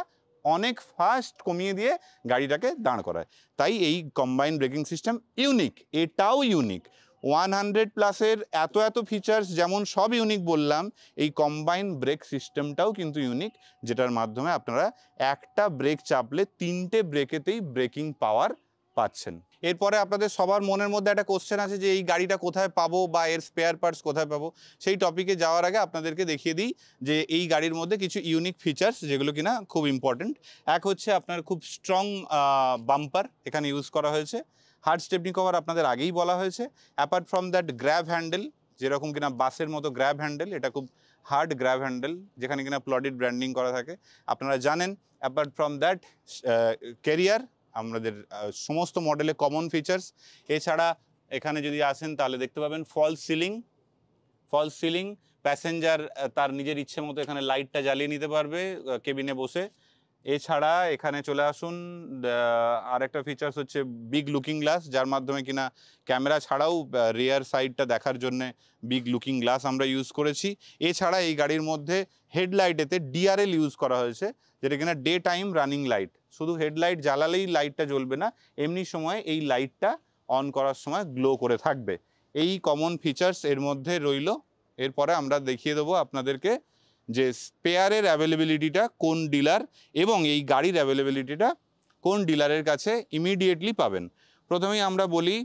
অনেক ফাস্ট কমিয়ে দিয়ে গাড়িটাকে দাঁড় করায়। তাই এই কম্বাইন ব্রেকিং সিস্টেম ইউনিক, এটাও ইউনিক। 100+ এত ফিচার্স যেমন সব ইউনিক বললাম, এই কম্বাইন ব্রেক সিস্টেমটাও কিন্তু ইউনিক, যেটার মাধ্যমে আপনারা একটা ব্রেক চাপলে 3টে ব্রেকেতেই ব্রেকিং পাওয়ার পাচ্ছেন। এরপরে আপনাদের সবার মনের মধ্যে একটা কোশ্চেন আছে যে এই গাড়িটা কোথায় পাবো বা এর স্পেয়ার পার্টস কোথায় পাবো। সেই টপিকে যাওয়ার আগে আপনাদেরকে দেখিয়ে দিই যে এই গাড়ির মধ্যে কিছু ইউনিক ফিচার্স যেগুলো কিনা খুব ইম্পর্টেন্ট। এক হচ্ছে আপনার খুব স্ট্রং বাম্পার এখানে ইউজ করা হয়েছে, হার্ড স্টেপনি কভার আপনাদের আগেই বলা হয়েছে। Apart from that grab handle, যেরকম কিনা বাসের মতো গ্র্যাব হ্যান্ডেল, এটা খুব হার্ড গ্র্যাব হ্যান্ডেল যেখানে কিনা প্লডিড ব্র্যান্ডিং করা থাকে আপনারা জানেন। অ্যাপার্ট ফ্রম দ্যাট ক্যারিয়ার আমাদের সমস্ত মডেলে কমন ফিচার্স। এছাড়া এখানে যদি আসেন তাহলে দেখতে পাবেন ফলস সিলিং, প্যাসেঞ্জার তার নিজের ইচ্ছে মতো এখানে লাইটটা জ্বালিয়ে নিতে পারবে কেবিনে বসে। এছাড়া এখানে চলে আসুন, আরেকটা ফিচার্স হচ্ছে বিগ লুকিং গ্লাস, যার মাধ্যমে কিনা ক্যামেরা ছাড়াও রিয়ার সাইডটা দেখার জন্যে বিগ লুকিং গ্লাস আমরা ইউজ করেছি। এছাড়া এই গাড়ির মধ্যে হেডলাইটেতে ডিআরএল ইউজ করা হয়েছে, যেটা কিনা ডে টাইম রানিং লাইট, শুধু হেডলাইট জ্বালালেই লাইটটা জ্বলবে না, এমনি সময় এই লাইটটা অন করার সময় গ্লো করে থাকবে। এই কমন ফিচার্স এর মধ্যে রইল। এরপরে আমরা দেখিয়ে দেবো আপনাদেরকে যে স্পেয়ারের অ্যাভেলেবিলিটিটা কোন ডিলার এবং এই গাড়ির অ্যাভেলেবিলিটিটা কোন ডিলারের কাছে ইমিডিয়েটলি পাবেন। প্রথমেই আমরা বলি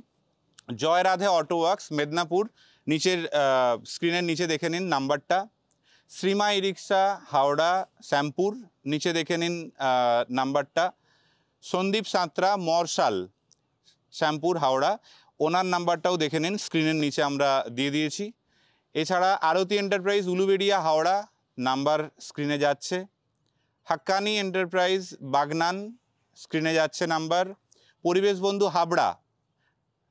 জয় রাধে অটো ওয়ার্কস মেদিনীপুর, নিচের স্ক্রিনের নিচে দেখে নিন নাম্বারটা। শ্রীমা ই রিক্সা হাওড়া শ্যামপুর, নিচে দেখে নিন নাম্বারটা। সন্দীপ সাঁতরা মরশাল শ্যামপুর হাওড়া, ওনার নাম্বারটাও দেখে নিন, স্ক্রিনের নিচে আমরা দিয়ে দিয়েছি। এছাড়া আরতি এন্টারপ্রাইজ উলুবেড়িয়া হাওড়া, নাম্বার স্ক্রিনে যাচ্ছে। হাক্কানি এন্টারপ্রাইজ বাগনান, স্ক্রিনে যাচ্ছে নাম্বার। পরিবেশ বন্ধু হাবড়া,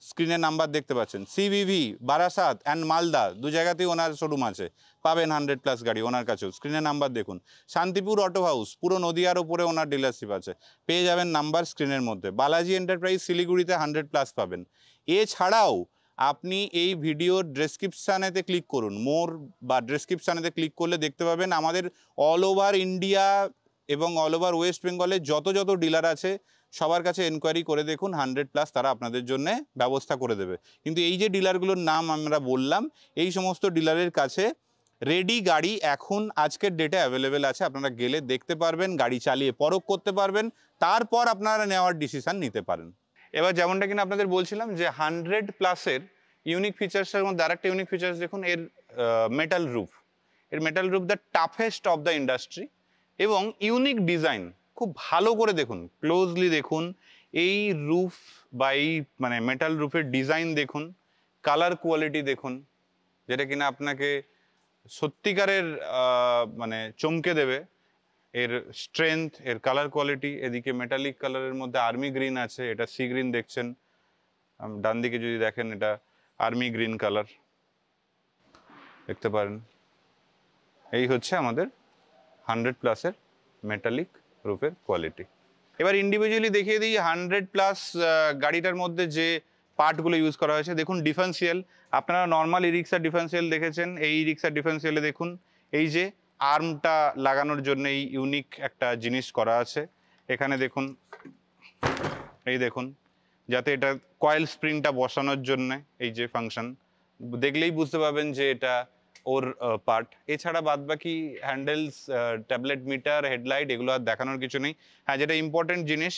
স্ক্রিনে নাম্বার দেখতে পাচ্ছেন। সিভিভি বারাসাত অ্যান্ড মালদা, 2 জায়গাতেই ওনার শোরুম আছে, পাবেন 100+ গাড়ি ওনার কাছেও, স্ক্রিনে নাম্বার দেখুন। শান্তিপুর অটো হাউস, পুরো নদিয়ার ওপরে ওনার ডিলারশিপ আছে, পেয়ে যাবেন নাম্বার স্ক্রিনের মধ্যে। বালাজি এন্টারপ্রাইজ শিলিগুড়িতে 100+ পাবেন। এছাড়াও আপনি এই ভিডিওর ডেসক্রিপশানেতে ক্লিক করুন, মোর বা ডেসক্রিপশানেতে ক্লিক করলে দেখতে পাবেন আমাদের অল ওভার ইন্ডিয়া এবং অল ওভার ওয়েস্ট বেঙ্গলে যত ডিলার আছে সবার কাছে এনকোয়ারি করে দেখুন, 100+ তারা আপনাদের জন্য ব্যবস্থা করে দেবে। কিন্তু এই যে ডিলারগুলোর নাম আমরা বললাম, এই সমস্ত ডিলারের কাছে রেডি গাড়ি এখন আজকের ডেটে অ্যাভেলেবেল আছে, আপনারা গেলে দেখতে পারবেন, গাড়ি চালিয়ে পরখ করতে পারবেন, তারপর আপনারা নেওয়ার ডিসিশান নিতে পারেন। এবার যেমনটা কিনা আপনাদের বলছিলাম যে 100+-এর ইউনিক ফিচার্সের মধ্যে আরেকটা ইউনিক ফিচার্স দেখুন, এর মেটাল রুফ। এর metal roof the toughest of the industry এবং ইউনিক ডিজাইন, খুব ভালো করে দেখুন, ক্লোজলি দেখুন এই রুফ বা এই মানে মেটাল রুফের ডিজাইন দেখুন, কালার কোয়ালিটি দেখুন, যেটা কিনা আপনাকে সত্যিকারের মানে চমকে দেবে। এর স্ট্রেংথ, এর কালার কোয়ালিটি, এদিকে মেটালিক কালারের মধ্যে আর্মি গ্রিন আছে, এটা সি গ্রিন দেখছেন, ডান দিকে যদি দেখেন এটা আর্মি গ্রিন কালার দেখতে পারেন। এই হচ্ছে আমাদের 100+-এর মেটালিক রুফের কোয়ালিটি। এবার ইন্ডিভিজুয়ালি দেখিয়ে দিই 100+ গাড়িটার মধ্যে যে পার্টগুলো ইউজ করা হয়েছে। দেখুন ডিফারেন্সিয়াল, আপনারা নর্মাল ই রিক্সা ডিফারেন্সিয়াল দেখেছেন, এই রিক্সা ডিফারেন্সিয়ালে দেখুন এই যে আর্মটা লাগানোর জন্য এই ইউনিক একটা জিনিস করা আছে। এখানে দেখুন, এই দেখুন, যাতে এটা কয়েল স্প্রিংটা বসানোর জন্য এই যে ফাংশন, দেখলেই বুঝতে পারবেন যে এটা ওর পার্ট। এছাড়া বাদ বাকি হ্যান্ডেলস, ট্যাবলেট মিটার, হেডলাইট এগুলো আর দেখানোর কিছু নেই। হ্যাঁ, যেটা ইম্পর্টেন্ট জিনিস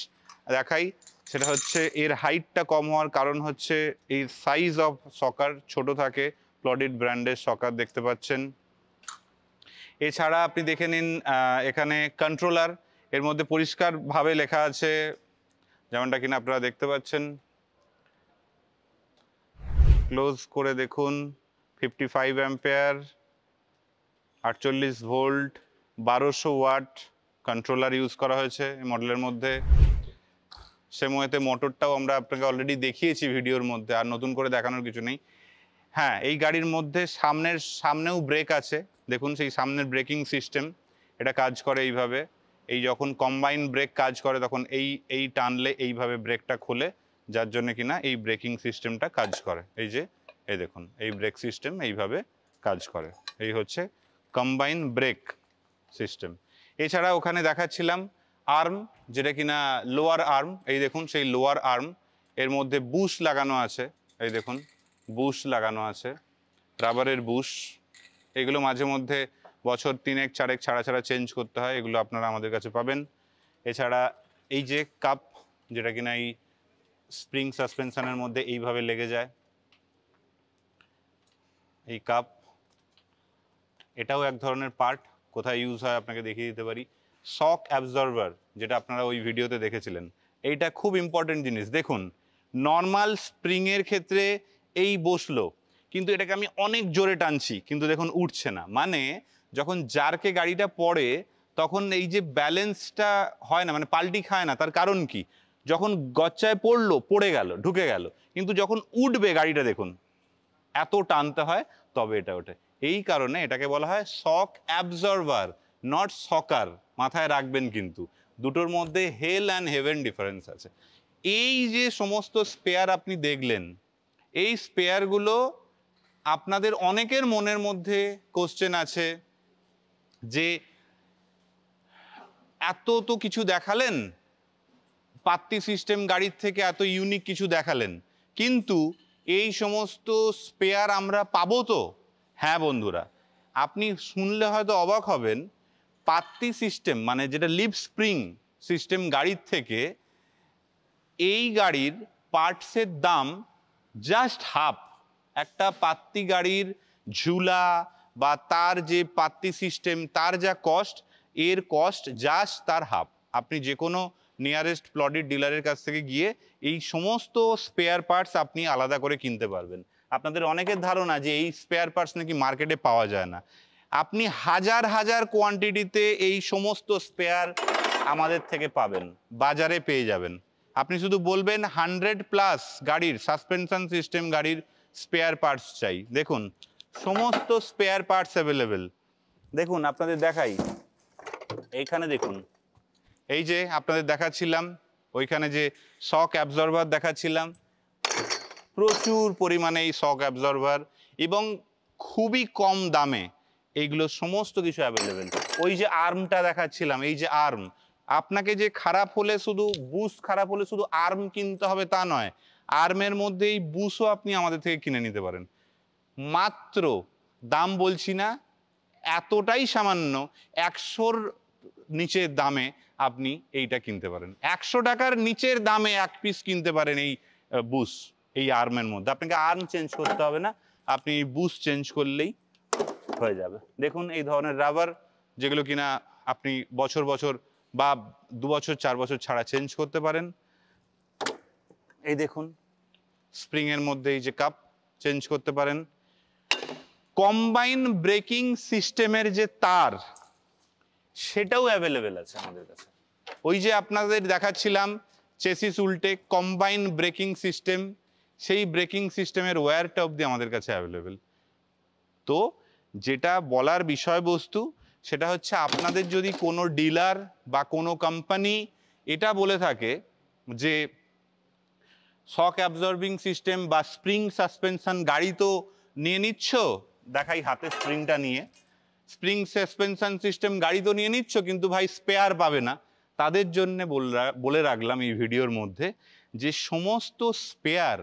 দেখাই সেটা হচ্ছে এর হাইটটা কম হওয়ার কারণ হচ্ছে এই সাইজ অফ সকার ছোট থাকে, প্লডিড ব্র্যান্ডের সকার দেখতে পাচ্ছেন। এছাড়া আপনি দেখে নিন এখানে কন্ট্রোলার, এর মধ্যে পরিষ্কারভাবে লেখা আছে যেমনটা কিনা আপনারা দেখতে পাচ্ছেন। ক্লোজ করে দেখুন, 55 ampere, 48 volt, 1200 watt controller use করা হয়েছে এই মডেলের মধ্যে। সেময়েতে মোটরটাও আমরা আপনাকে অলরেডি দেখিয়েছি ভিডিওর মধ্যে, আর নতুন করে দেখানোর কিছু নেই। হ্যাঁ, এই গাড়ির মধ্যে সামনেও ব্রেক আছে, দেখুন সেই সামনের ব্রেকিং সিস্টেম, এটা কাজ করে এইভাবে। এই যখন কম্বাইন ব্রেক কাজ করে তখন এই টানলে এইভাবে ব্রেকটা খোলে, যার জন্য কিনা এই ব্রেকিং সিস্টেমটা কাজ করে। এই দেখুন এই ব্রেক সিস্টেম এইভাবে কাজ করে, এই হচ্ছে কম্বাইন ব্রেক সিস্টেম। এছাড়া ওখানে দেখাচ্ছিলাম আর্ম, যেটা কিনা লোয়ার আর্ম, এই দেখুন সেই লোয়ার আর্ম, এর মধ্যে বুশ লাগানো আছে, এই দেখুন বুশ লাগানো আছে, রাবারের বুশ। এগুলো মাঝে মধ্যে বছর 3-4 ছাড়া চেঞ্জ করতে হয়, এগুলো আপনারা আমাদের কাছে পাবেন। এছাড়া এই যে কাপ, যেটা কিনা এই স্প্রিং সাসপেনশনের মধ্যে এইভাবে লেগে যায়, এই কাপ, এটাও এক ধরনের পার্ট। কোথায় ইউজ হয় আপনাকে দেখিয়ে দিতে পারি। শক অ্যাবজর্ভার, যেটা আপনারা ওই ভিডিওতে দেখেছিলেন, এইটা খুব ইম্পর্টেন্ট জিনিস। দেখুন নর্মাল স্প্রিংয়ের ক্ষেত্রে এই বসলো, কিন্তু এটাকে আমি অনেক জোরে টানছি কিন্তু দেখুন উঠছে না, মানে যখন জার্কে গাড়িটা পড়ে তখন এই যে ব্যালেন্সটা হয় না, মানে পাল্টি খায় না। তার কারণ কি, যখন গচ্চায় পড়লো পড়ে গেল, ঢুকে গেল, কিন্তু যখন উঠবে গাড়িটা দেখুন এত টানতে হয় তবে এটা ওঠে। এই কারণে এটাকে বলা হয় শক অ্যাবজর্ভার, নট সকার, মাথায় রাখবেন। কিন্তু দুটোর মধ্যে হেল অ্যান্ড হেভেন ডিফারেন্স আছে। এই যে সমস্ত স্পেয়ার আপনি দেখলেন, এই স্পেয়ারগুলো আপনাদের অনেকের মনের মধ্যে কোশ্চেন আছে যে এত তো কিছু দেখালেন, পাত্তি সিস্টেম গাড়ির থেকে এত ইউনিক কিছু দেখালেন, কিন্তু এই সমস্ত স্পেয়ার আমরা পাবো তো? হ্যাঁ বন্ধুরা, আপনি শুনলে হয়তো অবাক হবেন, পাত্তি সিস্টেম মানে যেটা লিভ স্প্রিং সিস্টেম গাড়ির থেকে এই গাড়ির পার্টসের দাম জাস্ট হাফ। একটা পাত্তি গাড়ির ঝুলা বা তার যে পাত্তি সিস্টেম, তার যা কস্ট, এর কস্ট জাস্ট তার হাফ। আপনি যে কোনো নিয়ারেস্ট প্লডিড ডিলারের কাছ থেকে গিয়ে এই সমস্ত স্পেয়ার পার্টস আপনি আলাদা করে কিনতে পারবেন। আপনাদের অনেকের ধারণা যে এই স্পেয়ার পার্টস নাকি মার্কেটে পাওয়া যায় না। আপনি হাজার হাজার কোয়ান্টিটিতে এই সমস্ত স্পেয়ার আমাদের থেকে পাবেন, বাজারে পেয়ে যাবেন। আপনি শুধু বলবেন 100+ গাড়ির সাসপেনশন সিস্টেম গাড়ির স্পেয়ার পার্টস চাই, দেখুন সমস্ত স্পেয়ার পার্টস অ্যাভেলেবেল। দেখুন আপনাদের দেখাই, এইখানে দেখুন, এই যে আপনাদের দেখাচ্ছিলাম ওইখানে যে শক অ্যাবজর্ভার দেখাচ্ছিলাম, প্রচুর পরিমাণে এই শক অ্যাবজর্ভার এবং খুবই কম দামে এইগুলো সমস্ত কিছু অ্যাভেলেবেল। ওই যে আর্মটা দেখাচ্ছিলাম, এই যে আর্ম, আপনাকে যে খারাপ হলে শুধু বুশ খারাপ হলে শুধু আর্ম কিনতে হবে তা নয়, আর্মের মধ্যে এই বুশও আপনি আমাদের থেকে কিনে নিতে পারেন। মাত্র, দাম বলছি না, এতটাই সামান্য, 100-র নিচের দামে আপনি এইটা কিনতে পারেন। 100 টাকার নিচের দামে এক পিস কিনতে পারেন এই বুশ, এই আর্মের মধ্যে। আপনাকে আর্ম চেঞ্জ করতে হবে না, আপনি বুশ চেঞ্জ করলেই হয়ে যাবে। দেখুন এই ধরনের রাবার, যেগুলো কিনা আপনি বছর বছর বা 2 বছর 4 বছর ছাড়া চেঞ্জ করতে পারেন। এই দেখুন স্প্রিং এর মধ্যে এই যে কাপ চেঞ্জ করতে পারেন। কম্বাইন ব্রেকিং সিস্টেমের যে তার, সেটাও অ্যাভেলেবেল আছে আমাদের কাছে। ওই যে আপনাদের দেখাচ্ছিলাম চেসিস উল্টে কম্বাইন ব্রেকিং সিস্টেম, সেই ব্রেকিং সিস্টেমের ওয়্যারটা অবধি আমাদের কাছে অ্যাভেলেবেল। তো যেটা বলার বিষয়বস্তু সেটা হচ্ছে, আপনাদের যদি কোনো ডিলার বা কোনো কোম্পানি এটা বলে থাকে যে শক অ্যাবজর্বিং সিস্টেম বা স্প্রিং সাসপেনশন গাড়ি তো নিয়ে নিচ্ছ, দেখাই হাতে স্প্রিংটা নিয়ে, স্প্রিং সাসপেনশন সিস্টেম গাড়ি তো নিয়ে নিচ্ছ কিন্তু ভাই স্পেয়ার পাবে না, তাদের জন্য বলে রাখলাম এই ভিডিওর মধ্যে যে সমস্ত স্পেয়ার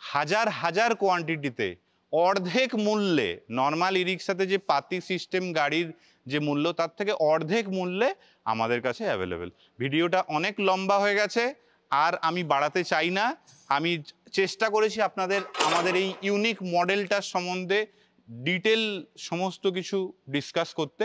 হাজার হাজার কোয়ান্টিটিতে অর্ধেক মূল্যে, নর্মাল ই রিক্সাতে যে পাতি সিস্টেম গাড়ির যে মূল্য তার থেকে অর্ধেক মূল্যে আমাদের কাছে অ্যাভেলেবেল। ভিডিওটা অনেক লম্বা হয়ে গেছে, আর আমি বাড়াতে চাই না। আমি চেষ্টা করেছি আপনাদের আমাদের এই ইউনিক মডেলটার সম্বন্ধে ডিটেল সমস্ত কিছু ডিসকাস করতে।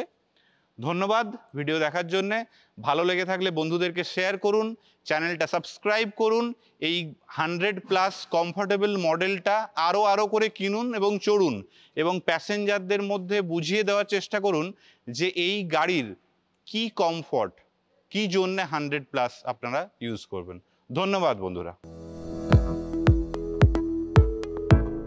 ধন্যবাদ ভিডিও দেখার জন্যে। ভালো লেগে থাকলে বন্ধুদেরকে শেয়ার করুন, চ্যানেলটা সাবস্ক্রাইব করুন। এই 100+ কমফোর্টেবল মডেলটা আরও করে কিনুন এবং চড়ুন, এবং প্যাসেঞ্জারদের মধ্যে বুঝিয়ে দেওয়ার চেষ্টা করুন যে এই গাড়ির কি কমফর্ট, কি জন্যে 100+ আপনারা ইউজ করবেন। ধন্যবাদ বন্ধুরা।